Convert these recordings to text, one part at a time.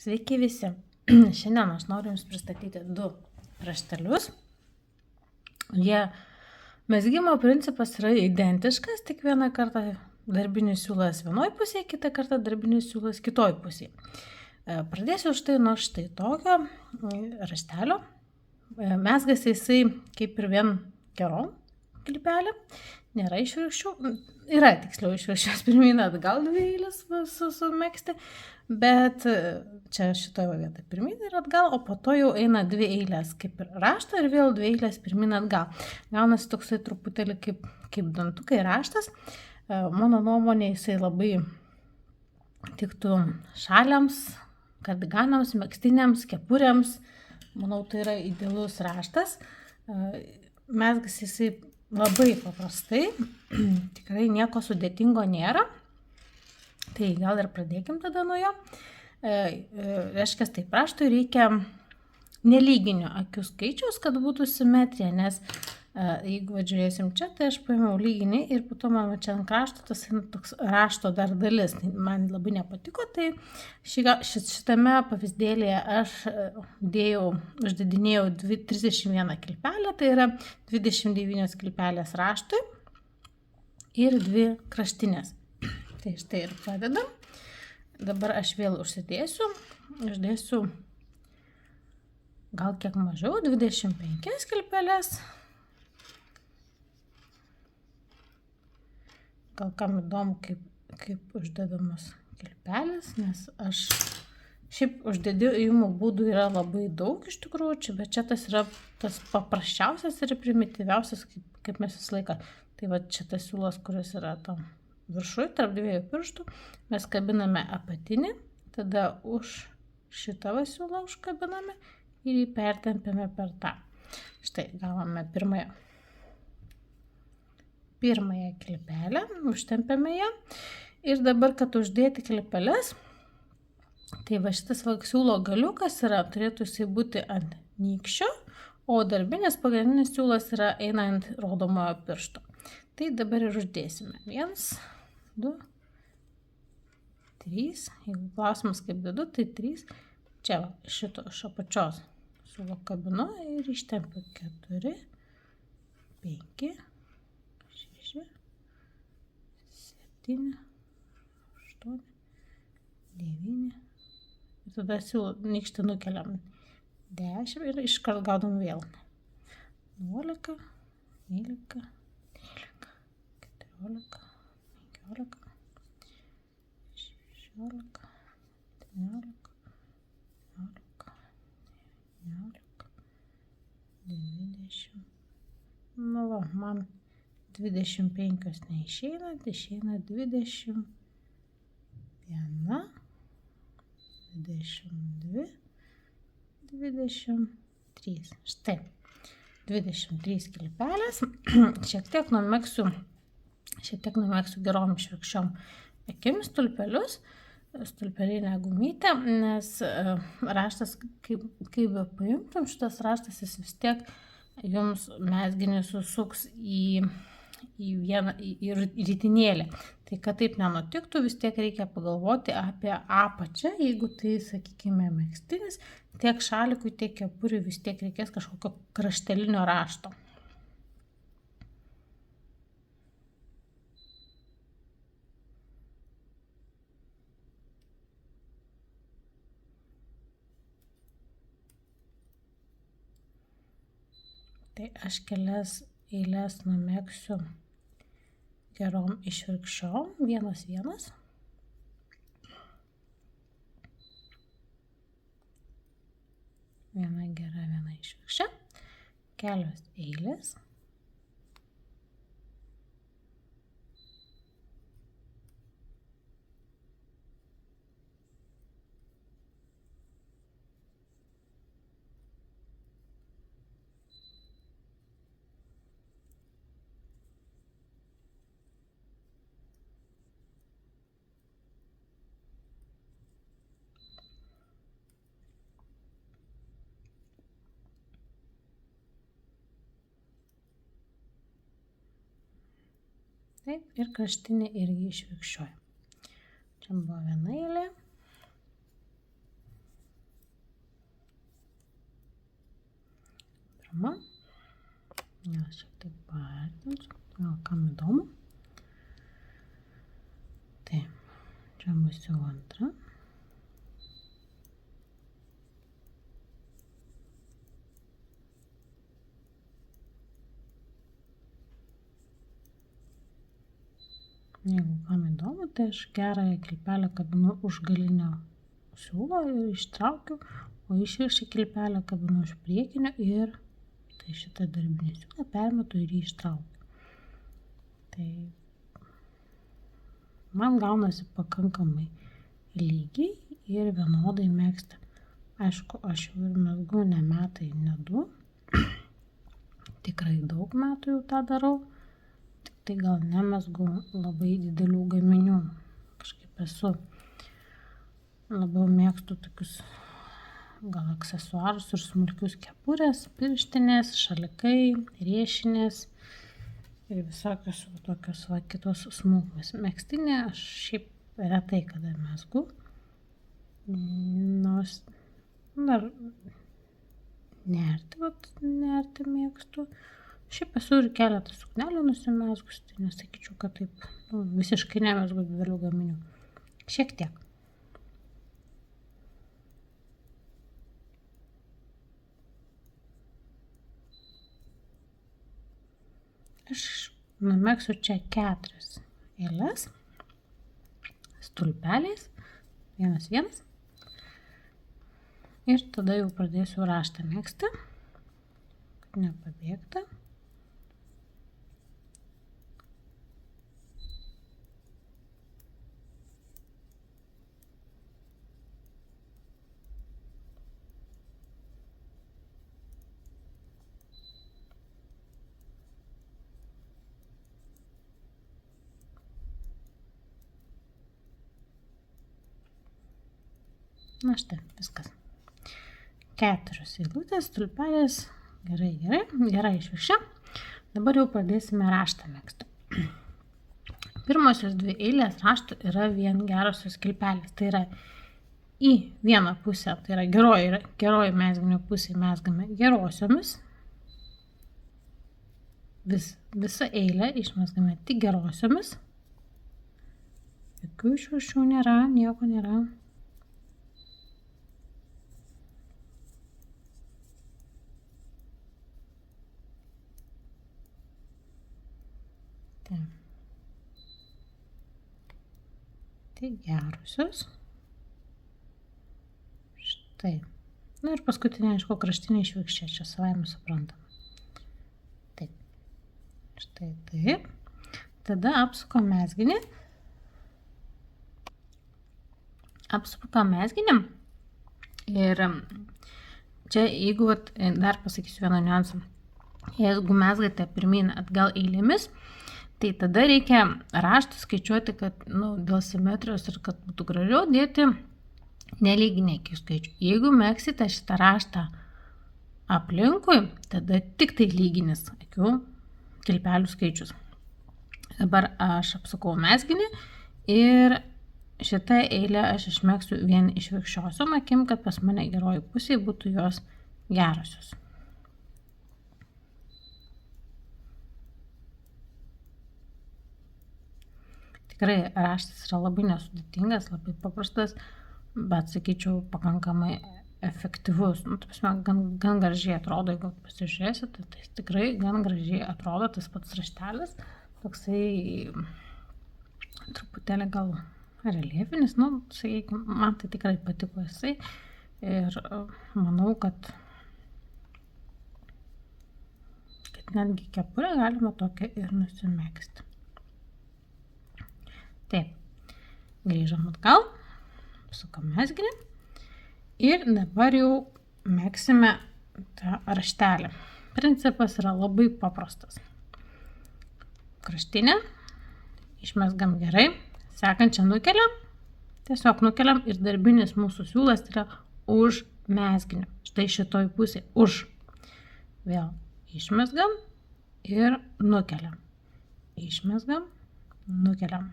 Sveiki visi. Šiandien aš noriu Jums pristatyti 2 raštelius. Mezgimo principas yra identiškas, tik vieną kartą darbinis siūlas vienoj pusėje, kitą kartą darbinis siūlas kitoj pusėje. Pradėsiu štai nuo štai tokio raštelio. Mezgasi jisai kaip ir vien gerom klipelė, nėra išvirkščių, yra tiksliau išvirkščios pirmyn atgal 2 eilės sumegzti, bet čia šitoje vietoje pirmyn ir atgal, o po to jau eina 2 eilės kaip ir rašto ir vėl 2 eilės pirmyn atgal. Gaunasi toksai truputėlį kaip dantukai raštas. Mano nuomonė jisai labai tiktų šaliams, kardiganams, megztiniams, kepurėms. Manau, tai yra idealus raštas. Mezgasi jisai labai paprastai, tikrai nieko sudėtingo nėra. Tai gal ir pradėkim tada nuo jo. Reiškia, taip, raštui reikia nelyginio akių skaičiaus, kad būtų simetrija, nes jeigu žiūrėsim čia, tai aš paėmiau lyginį ir po to man čia ant krašto tas toks rašto dar dalis. Tai man labai nepatiko, tai šitame pavyzdėlėje aš uždedinėjau 31 kilpelę, tai yra 29 kilpelės raštui ir 2 kraštinės. Tai štai ir pradedam. Dabar aš vėl užsidėsiu gal kiek mažiau, 25 kilpelės. Gal kam įdomu, kaip uždedamos kilpelės, nes aš šiaip uždedimo būdų yra labai daug iš tikrųjų, bet čia tas yra tas paprasčiausias ir primityviausias, kaip mes visą laiką. Tai va čia tas siūlas, kuris yra tam viršui, tarp 2 pirštų, mes kabiname apatinį, tada už šitą siūlą užkabiname ir jį pertempiame per tą. Štai gavome pirmąją kilpelę, užtempiame ją ir dabar, kad uždėti kilpeles, tai va šitas siūlo galiukas turėtų jisai būti ant nykščio, o darbinis pagrindinis siūlas eina ant rodomojo piršto. Tai dabar ir uždėsime. 1, 2, 3, jeigu klausimas kaip dedu, tai 3, čia šito iš apačios siūlo kabinu ir ištempiu 4, 5, 6, 7, 8, 9 ir tada nykštį nukeliam 10 ir iškart gaudom vėl 11, 12, 13, 14, 15, 16, 17, 18, 19, 20. Nu va, man 25 neišeina, tai išeina 21, 22, 23. Štai, 23 kilpelės. Šiek tiek numegsiu gerom išvirkščiom akim stulpelinę gumytę, nes raštas, kaip be paimtum, šitas raštas jis vis tiek jums mezginį susuks į ritinėlį. Tai kad taip nenutiktų, vis tiek reikia pagalvoti apie apačią, jeigu tai, sakykime, megztinis, tiek šalikui, tiek kepuriui vis tiek reikės kažkokio kraštelinio rašto. Tai aš kelias eilės numegsiu gerom išvirkščiom, 1, 1. Viena gera, viena išvirkščia. Kelios eilės. Taip, ir kraštinė irgi išvirkščioji. Čia buvo viena eilė. grįžama. Gal šiek tiek paartinsiu, gal kam įdomu. Tai, čia bus jau antra. Jeigu kam įdomu, tai aš gerąją kilpelę kabinu už galinio siūlo ir ištraukiu, o išviršį kilpelę kabinu už priekinio ir tai šitą darbinį siūlą permetu ir jį ištraukiu. Tai man gaunasi pakankamai lygiai ir vienodai megzti. Aišku, aš jau ir mezgu ne metai, ne du. Tikrai daug metų jau tą darau. Tai gal nemezgu labai didelių gaminių. Kažkaip esu labiau mėgstu tokius gal aksesuarus ir smulkius kepurės, pirštinės, šalikai, riešinės ir visokios tokios kitos smulkmės. Megztinė aš šiaip retai kada mezgu. Nors dar nerti mėgstu. Šiaip esu ir keletą suknelių nusimezgus, tai nesakyčiau, kad taip visiškai nemezgu didelių gaminių. Šiek tiek. Aš numegsiu čia 4 eiles stulpeliais, 1-1. Ir tada jau pradėsiu raštą megzti, kad nepabėgta. Na štai, viskas. 4 eilutės, stulpelės, gerai išviršė. Dabar jau pradėsime raštą megzti. Pirmosios 2 eilės raštų yra vien gerosios kilpelės. Tai yra į vieną pusę, tai yra geroji mezginio pusė mezgame gerosiomis. Visą eilę išmezgame tik gerosiomis. Jokių išviršių nėra, nieko nėra. Tai gerosios. Štai. Na ir paskutinė, aišku, kraštinė išvirkščia, čia savaime suprantama. Taip. Štai taip. Tada apsukam mezginį. Ir čia, jeigu dar pasakysiu vieną niuansą, jeigu mezgate pirmyn atgal eilėmis, tai tada reikia raštą skaičiuoti, kad dėl simetrijos ir kad būtų gražiau dėti nelyginį akių skaičių. Jeigu megzite šitą raštą aplinkui, tada tik tai lyginis akių kilpelių skaičius. Dabar aš apsukau mezginį ir šitą eilę aš išmegsiu vien išvirkščiosiom akim, kad pas mane geroji pusė būtų jos gerosios. Tikrai raštas yra labai nesudėtingas, labai paprastas, bet sakyčiau pakankamai efektyvus. Gan gražiai atrodo, jeigu pasižiūrėsite, tai tikrai gan gražiai atrodo tas pats raštelis. Toksai truputėlį gal reliefinis, sakykime, man tai tikrai patiko jisai ir manau, kad netgi kepurę galima tokią ir nusimegzti. Taip, grįžom atgal, sukam mezginį ir dabar jau megzime tą raštelį. Principas yra labai paprastas. Kraštinę išmezgam gerai, sekančią nukeliam, tiesiog nukeliam ir darbinis mūsų siūlas yra už mezginio. Štai šitoj pusė už. Vėl išmezgam ir nukeliam. Išmezgam, nukeliam.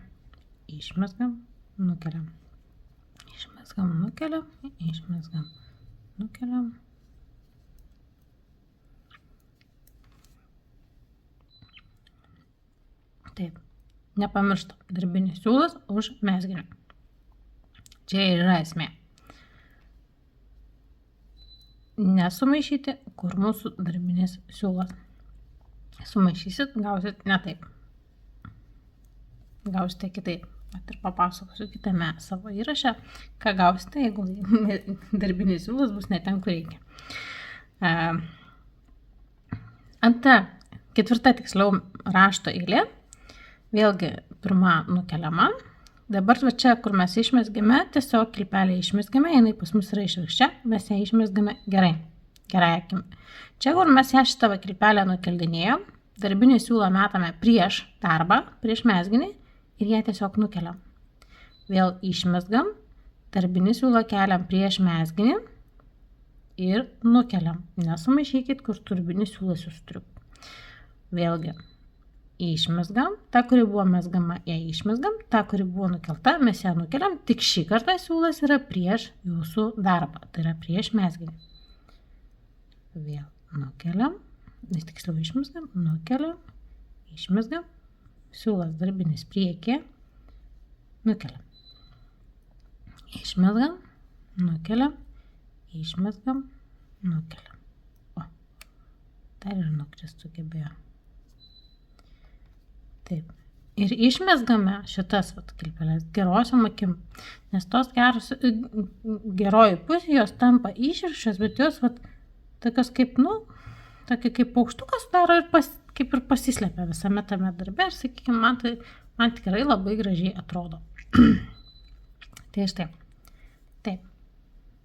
Išmezgam, nukeliam. Išmezgam, nukeliam. Išmezgam, nukeliam. Taip, nepamirštam, darbinis siūlas už mezginio. Čia ir yra esmė. Nesumaišyti, kur mūsų darbinis siūlas. Sumaišysit, gausit ne taip. Gausite kitaip. Bet ir papasakosiu kitame savo įraše, ką gausite, jeigu darbinis siūlas bus ne ten, kur reikia. Ketvirta tiksliau rašto eilė. Vėlgi pirma nukeliama. Dabar čia, kur mes išmezgime, tiesiog kilpelę išmezgime, jinai pas mus yra išvirkščia, mes ją išmezgime gerai akimi. Čia, kur mes ją šitą kilpelę nukeldinėjom, darbinį siūlą metame prieš darbą, prieš mezginį ir ją tiesiog nukeliam. Vėl išmezgam, darbinį siūlą keliam prieš mezginį ir nukeliam. Nesumaišykit, kur darbinis siūlas jūs turiu. Vėlgi. Išmezgam, ta, kuri buvo mezgama, ją išmezgam, ta, kuri buvo nukelta, mes ją nukeliam, tik šį kartą siūlas yra prieš jūsų darbą, tai yra prieš mezginį. Vėl nukeliam, tiksliau išmezgam, nukeliam, išmezgam, siūlas darbinis priekį, nukeliam. Išmezgam, nukeliam, išmezgam, nukeliam. O, dar ir nukrist sugebėjo. Taip. Ir išmezgame šitas kilpelės gerosiom akim, nes tos geroji pusė jos tampa išvirkščios, bet jos tokios kaip, tokia kaip paukštukas daro ir kaip ir pasislepia visame tame darbe ir, sakykime, man tikrai labai gražiai atrodo. Tai štai. Taip.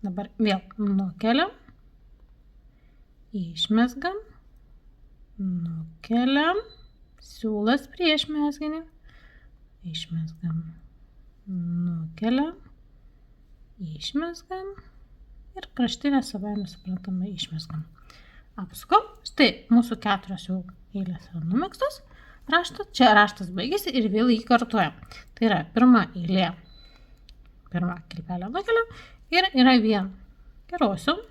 Dabar vėl nukeliam, išmezgam, nukeliam. Siūlas prieš mezginį, išmezgam, nukeliam, išmezgam ir kraštinę savaime suprantamai išmezgam. Apsukam, štai mūsų 4 jau eilės yra numegztos, čia raštas baigėsi ir vėl jį kartuojam. Tai yra pirma eilė, pirma kilpelę nukeliam ir yra vien gerosiom.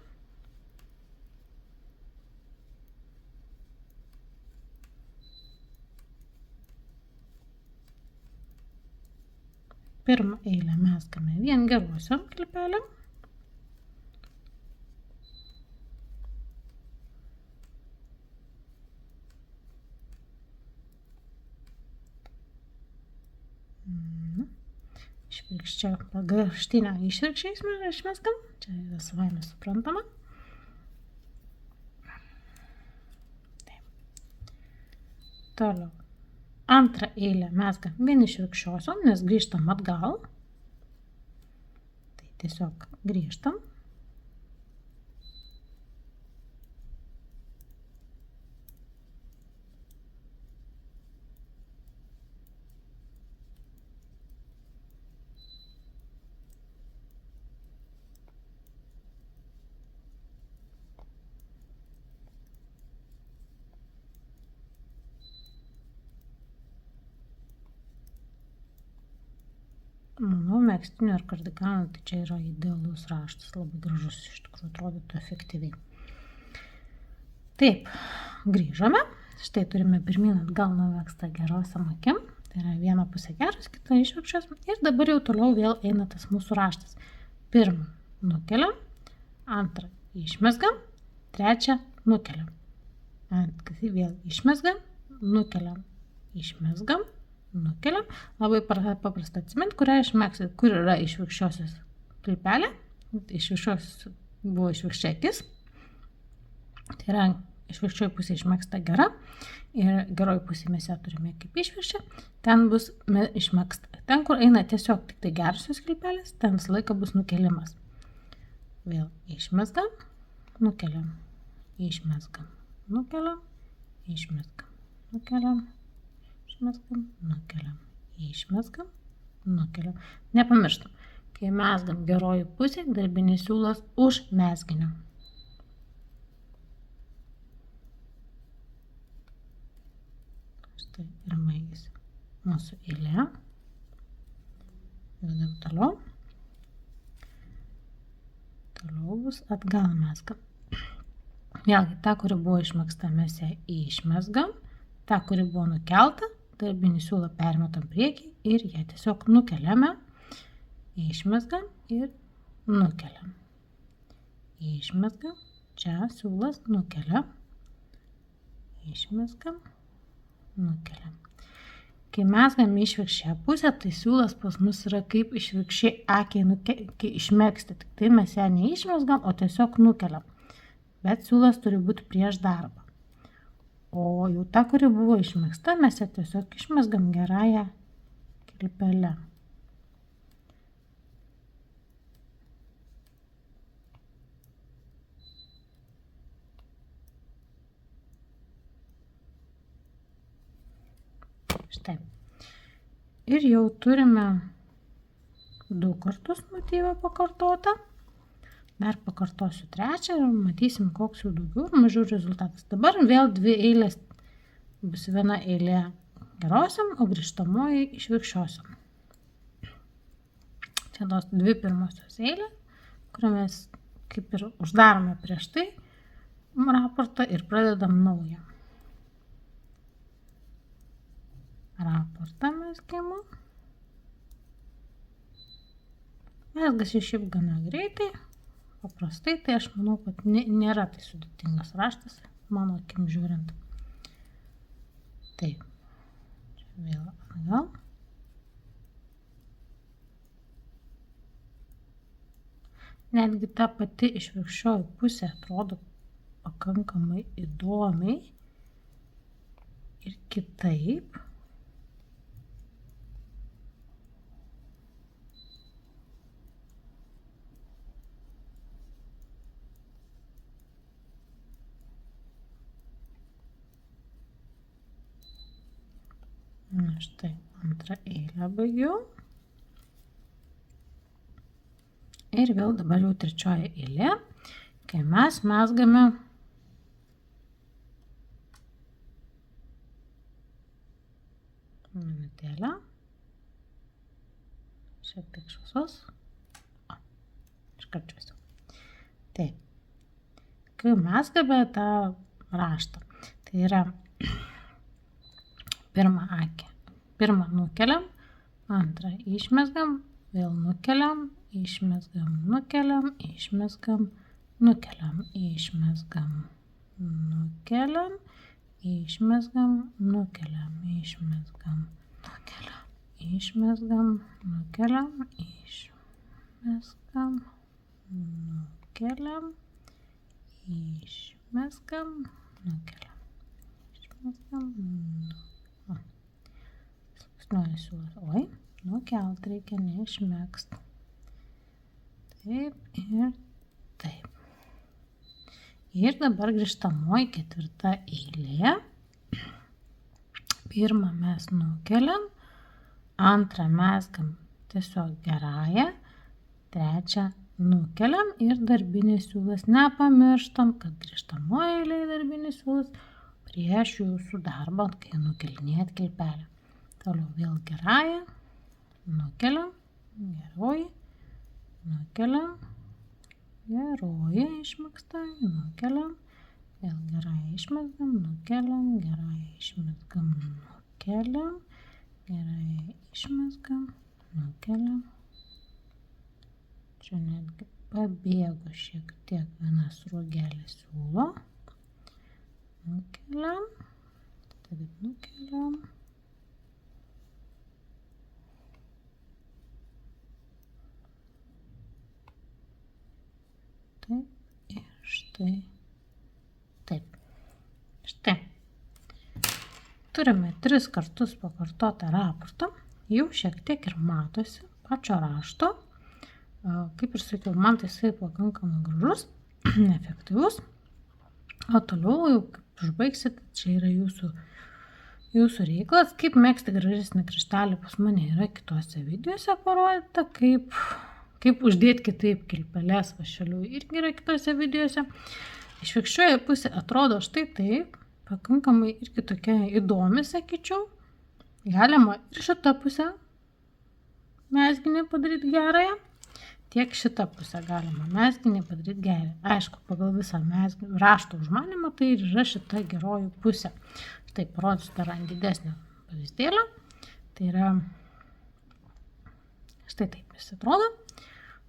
Pirmą eilę mezgame vien gerosiom kilpelėm. Išvirkščia kraštinę išvirkščiais išmezgam. Čia yra savaime suprantama. Toliau. Antrą eilę mezgam vien išvirkščiosiom, nes grįžtam atgal. Tai tiesiog grįžtam. Manau, megztinių ir kardiganų, tai čia yra idealus raštas, labai gražus, iš tikrųjų atrodytų efektyviai. Taip, grįžome, štai turime pirmyn atgal numegztą gerosiom akim, tai yra viena pusė geros, kita išvirkščios ir dabar jau toliau vėl eina tas mūsų raštas. Pirmą nukeliam, antrą išmezgam, trečią nukeliam. Vėl išmezgam, nukeliam, išmezgam. Nukeliam, labai paprasta atsimint, kurią išmegsit, kur yra išvirkščiosios kilpelė, buvo išvirkščia akis, tai yra išvirkščioji pusė išmegsta gera ir geroj pusė mes ją turime kaip išvirkščią, ten bus išmegsta, ten kur eina tiesiog tik tai gerosios kilpelės, ten visą laiką bus nukelimas. Vėl išmezgam, nukeliam, išmezgam, nukeliam, išmezgam, nukeliam. Išmezgam, nukeliam, išmezgam, nukeliam. Nepamirštam, kai mezgam geroji pusė, darbinis siūlas už mezginio. Štai ir baigėsi mūsų eilė. Judam toliau. Toliau bus atgal mezgam. Vėlgi, ta, kuri buvo išmegzta, mes ją išmezgam. Ta, kuri buvo nukelta, darbinį siūlą permetam priekį ir ją tiesiog nukeliame, išmezgam ir nukeliam. Išmezgam, čia siūlas nukeliam, išmezgam, nukeliam. Kai mezgam išvirkščią pusę, tai siūlas pas mus yra kaip išvirkščiai akiai išmegzti, tik tai mes ją neišmezgam, o tiesiog nukeliam. Bet siūlas turi būti prieš darbą. O jau ta, kuri buvo išmegzta, mes ją tiesiog išmezgam gerąją kilpelę. Štai. Ir jau turime 2 kartus motyvą pakartotą. Dar pakartosiu 3 ir matysim, koks jau daugiau ir mažiau rezultatas. Dabar vėl 2 eilės, bus viena eilė gerosiam, o grįžtamoji išvirkščiosiam. Čia tos 2 pirmosios eilės, kurią mes kaip ir uždarome prieš tai raportą ir pradedam naują. Raportą mezgimo. Mezgasi šiaip gana greitai, paprastai, tai aš manau, kad nėra tai sudėtingas raštas, mano akim žiūrint. Taip, čia vėl atgal. Netgi ta pati išvirkščioji pusė atrodo pakankamai įdomiai ir kitaip. Na štai, antrą eilę baigiau. Ir vėl dabar jau 3 eilė, kai mes mezgame minutėlę. Šiek tiek šviesos. Iškart šviesiau. Taip. Kai mezgame tą raštą, tai yra pirmą akį. Pirmą nukeliam, antrą išmezgam, vėl nukeliam, išmezgam, nukeliam, išmezgam, nukeliam, išmezgam, nukeliam, išmezgam, nukeliam, išmezgam, nukeliam, išmezgam, nukeliam, išmezgam, nukeliam, išmezgam, nukeliam, išmezgam, sluoksniuoja siūlas. Oi, nukelt reikia, neišmegzt. Taip ir taip. Ir dabar grįžtamoji 4 eilė. Pirmą mes nukeliam, antrą mezgam tiesiog gerąją, 3 nukeliam ir darbinis siūlas. Nepamirštam, kad grįžtamoji eilė darbinis siūlas prieš jūsų darbą, kai nukelinėjat kilpelę. Toliau vėl gerąją, nukeliam, geroji, nukeliam, geroji išmegzta, nukeliam, vėl gerąją išmezgam, nukeliam, gerąją išmezgam, nukeliam, gerąją išmezgam, nukeliam. Čia netgi pabėgo šiek tiek viena sruogelė siūlo. Nukeliam, tada nukeliam. Taip ir štai taip. Štai. Turime 3 kartus pakartotą raportą. Jau šiek tiek ir matosi pačio rašto. Kaip ir sakiau, man tai jisai pakankamai gražus, efektyvus. O toliau jau kaip užbaigsit, čia yra jūsų reikalas. Kaip megzti gražesnį kraštelį pas mane yra kitose videose parodyta, kaip uždėti kitaip kilpeles vašelių irgi yra kitose videose. Išvirkščioji pusė atrodo štai taip, pakankamai irgi tokia įdomi, sakyčiau. Galima ir šitą pusę mezginį padaryti gerąją, tiek šitą pusę galima mezginį padaryti gerąją. Aišku, pagal visą rašto užmanymą tai yra šita geroji pusė. Štai parodysiu dar ant didesnio pavyzdėlio. Tai yra štai taip jis atrodo.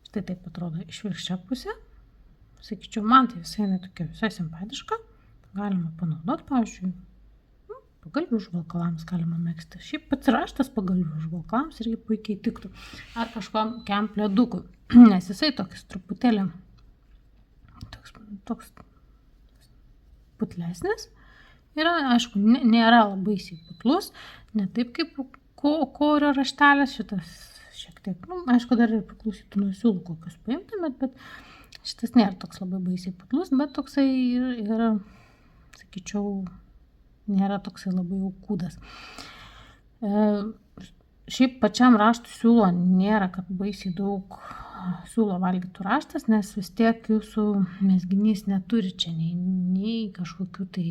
Štai taip atrodo išvirkščia pusė. Sakyčiau, man tai visai netokia visai simpatiška. Galima panaudoti, pavyzdžiui, pagalvių žvalkalams galima megzti. Šiaip pats raštas pagalvių žvalkalams irgi puikiai tiktų. Ar kažkokiam pledukui, nes jisai toks truputėlį toks putlesnis. Yra, aišku, nėra labai putlus, ne taip kaip korio raštelis, šitas šiek tiek, aišku, dar ir priklausytų nuo siūlų, kokius paimtumėt, bet šitas nėra toks labai baisiai putlus, bet toksai yra, sakyčiau, nėra toksai labai jau kūdas. Šiaip pačiam raštų siūlo nėra, kad baisiai daug siūlo valgytų raštas, nes vis tiek jūsų mezginys neturi čia nei kažkokių tai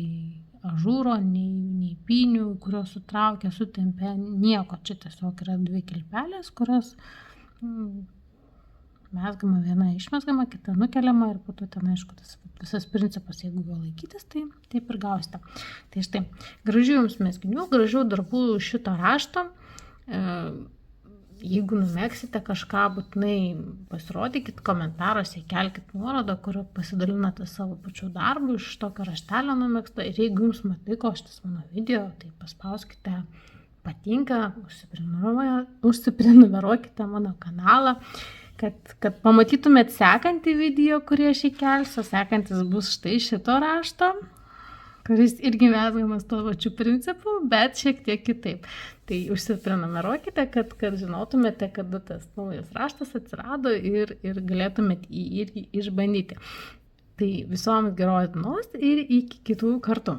ažūro, nei pynių, kurios sutraukia, sutempia, nieko. Čia tiesiog yra 2 kilpelės, kurios mezgama, viena išmezgama, kita nukeliama ir po to ten, aišku, tas visas principas, jeigu jo laikytis, tai taip ir gausite. Tai štai, gražių jums mezginių, gražių darbų šito rašto. Jeigu numegsite kažką, būtinai pasirodykit komentaruose, kelkit nuorodą, kur pasidalinote savo pačių darbų iš tokio raštelio numegsto. Ir jeigu jums patiko šitas mano video, tai paspauskite patinka, užsiprenumeruokite mano kanalą, kad pamatytumėt sekantį video, kurį aš įkelsiu. Sekantis bus štai šito rašto, kuris irgi mezgamas tuo pačiu principu, bet šiek tiek kitaip. Tai užsiprenumeruokite, kad žinotumėte, kada tas naujas raštas atsirado ir galėtumėt jį irgi išbandyti. Tai visoms geros dienos ir iki kitų kartų.